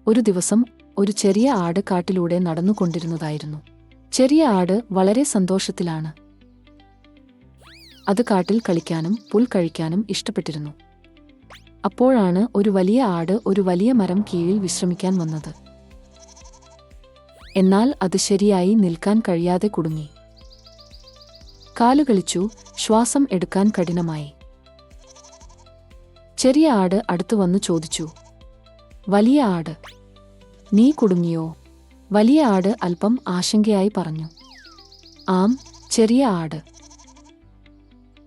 ഒരു ദിവസം ഒരു ചെറിയ ആട് കാട്ടിലൂടെ നടന്നുകൊണ്ടിരുന്നതായിരുന്നു. ചെറിയ ആട് വളരെ സന്തോഷത്തിലാണ്. അത് കാട്ടിൽ കളിക്കാനും പുൽ കഴിക്കാനും ഇഷ്ടപ്പെട്ടിരുന്നു. അപ്പോഴാണ് ഒരു വലിയ ആട് ഒരു വലിയ മരം കീഴിൽ വിശ്രമിക്കാൻ വന്നത്. എന്നാൽ അത് ശരിയായി നിൽക്കാൻ കഴിയാതെ കുടുങ്ങി. കാലുകളിച്ചു, ശ്വാസം എടുക്കാൻ കഠിനമായി. ചെറിയ ആട് അടുത്തു വന്നു ചോദിച്ചു, വലിയ ആട്, നീ കുടുങ്ങിയോ? വലിയ ആട് അല്പം ആശങ്കയായി പറഞ്ഞു, ആം ചെറിയ ആട്,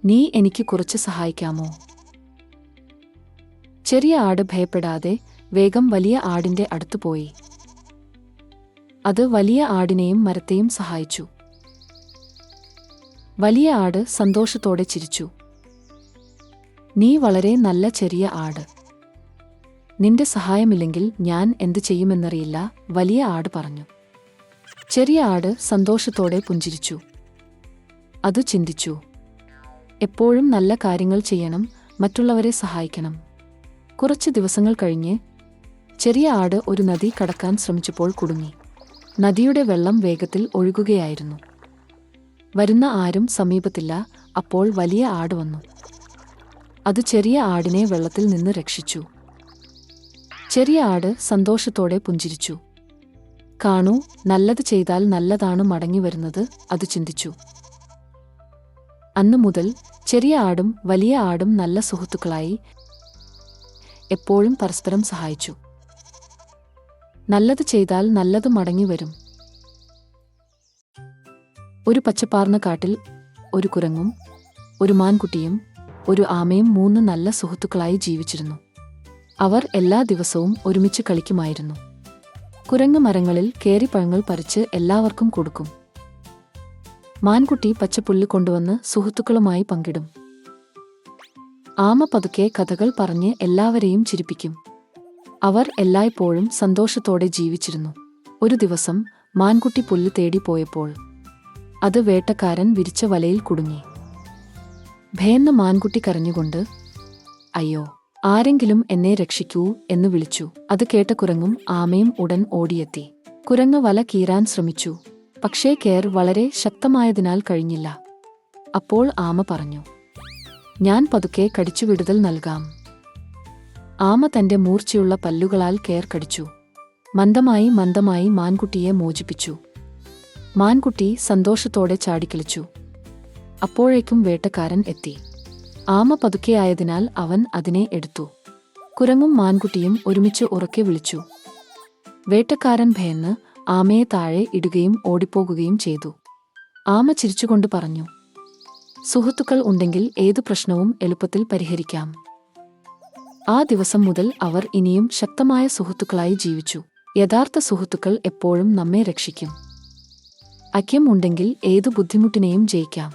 നീ എനിക്ക് കുറച്ച് സഹായിക്കാമോ? ചെറിയ ആട് ഭയപ്പെടാതെ വേഗം വലിയ ആടിന്റെ അടുത്തു പോയി. അത് വലിയ ആടിനെയും മരത്തെയും സഹായിച്ചു. വലിയ ആട് സന്തോഷത്തോടെ ചിരിച്ചു. നീ വളരെ നല്ല ചെറിയ ആട്. നിന്റെ സഹായമില്ലെങ്കിൽ ഞാൻ എന്തു ചെയ്യുമെന്നറിയില്ല, വലിയ ആട് പറഞ്ഞു. ചെറിയ ആട് സന്തോഷത്തോടെ പുഞ്ചിരിച്ചു. അത് ചിന്തിച്ചു, എപ്പോഴും നല്ല കാര്യങ്ങൾ ചെയ്യണം, മറ്റുള്ളവരെ സഹായിക്കണം. കുറച്ച് ദിവസങ്ങൾ കഴിഞ്ഞ് ചെറിയ ആട് ഒരു നദി കടക്കാൻ ശ്രമിച്ചപ്പോൾ കുടുങ്ങി. നദിയുടെ വെള്ളം വേഗത്തിൽ ഒഴുകുകയായിരുന്നു. വരുന്ന ആരും സമീപത്തില്ല. അപ്പോൾ വലിയ ആട് വന്നു. അത് ചെറിയ ആടിനെ വെള്ളത്തിൽ നിന്ന് രക്ഷിച്ചു. ചെറിയ ആട് സന്തോഷത്തോടെ പുഞ്ചിരിച്ചു. കാണൂ, നല്ലത് ചെയ്താൽ നല്ലതാണ് മടങ്ങി വരുന്നത്, അത് ചിന്തിച്ചു. അന്നു മുതൽ ചെറിയ ആടും വലിയ ആടും നല്ല സുഹൃത്തുക്കളായി. എപ്പോഴും പരസ്പരം സഹായിച്ചു. നല്ലത് ചെയ്താൽ നല്ലത് മടങ്ങി വരും. ഒരു പച്ചപ്പാർന്ന കാട്ടിൽ ഒരു കുരങ്ങും ഒരു മാൻകുട്ടിയും ഒരു ആമയും 3 നല്ല സുഹൃത്തുക്കളായി ജീവിച്ചിരുന്നു. അവർ എല്ലാ ദിവസവും ഒരുമിച്ച് കളിക്കുമായിരുന്നു. കുരങ്ങ് മരങ്ങളിൽ കയറി പഴങ്ങൾ പറിച്ച് എല്ലാവർക്കും കൊടുക്കും. മാൻകുട്ടി പച്ചപ്പുല്ല് കൊണ്ടുവന്ന് സുഹൃത്തുക്കളുമായി പങ്കിടും. ആമ പതുക്കെ കഥകൾ പറഞ്ഞ് എല്ലാവരെയും ചിരിപ്പിക്കും. അവർ എല്ലായ്പ്പോഴും സന്തോഷത്തോടെ ജീവിച്ചിരുന്നു. ഒരു ദിവസം മാൻകുട്ടി പുല്ല് തേടി പോയപ്പോൾ അത് വേട്ടക്കാരൻ വിരിച്ച വലയിൽ കുടുങ്ങി. ഭയന്ന് മാൻകുട്ടി കരഞ്ഞുകൊണ്ട്, അയ്യോ, ആരെങ്കിലും എന്നെ രക്ഷിക്കൂ എന്ന് വിളിച്ചു. അത് കേട്ട കുരങ്ങും ആമയും ഉടൻ ഓടിയെത്തി. കുരങ്ങ് വല കീറാൻ ശ്രമിച്ചു. പക്ഷേ കയർ വളരെ ശക്തമായതിനാൽ കഴിഞ്ഞില്ല. അപ്പോൾ ആമ പറഞ്ഞു, ഞാൻ പതുക്കെ കടിച്ചു വിടുതൽ നൽകാം. ആമ തന്റെ മൂർച്ചയുള്ള പല്ലുകളാൽ കയർ കടിച്ചു. മന്ദമായി മന്ദമായി മാൻകുട്ടിയെ മോചിപ്പിച്ചു. മാൻകുട്ടി സന്തോഷത്തോടെ ചാടിക്കളിച്ചു. അപ്പോഴേക്കും വേട്ടക്കാരൻ എത്തി. ആമ പതുക്കെയായതിനാൽ അവൻ അതിനെ എടുത്തു. കുരങ്ങും മാൻകുട്ടിയും ഒരുമിച്ച് ഉറക്കെ വിളിച്ചു. വേട്ടക്കാരൻ ഭയന്ന് ആമയെ താഴെ ഇടുകയും ഓടിപ്പോകുകയും ചെയ്തു. ആമ ചിരിച്ചുകൊണ്ട് പറഞ്ഞു, സുഹൃത്തുക്കൾ ഉണ്ടെങ്കിൽ ഏതു പ്രശ്നവും എളുപ്പത്തിൽ പരിഹരിക്കാം. ആ ദിവസം മുതൽ അവർ ഇനിയും ശക്തമായ സുഹൃത്തുക്കളായി ജീവിച്ചു. യഥാർത്ഥ സുഹൃത്തുക്കൾ എപ്പോഴും നമ്മെ രക്ഷിക്കും. ഐക്യം ഉണ്ടെങ്കിൽ ഏതു ബുദ്ധിമുട്ടിനെയും ജയിക്കാം.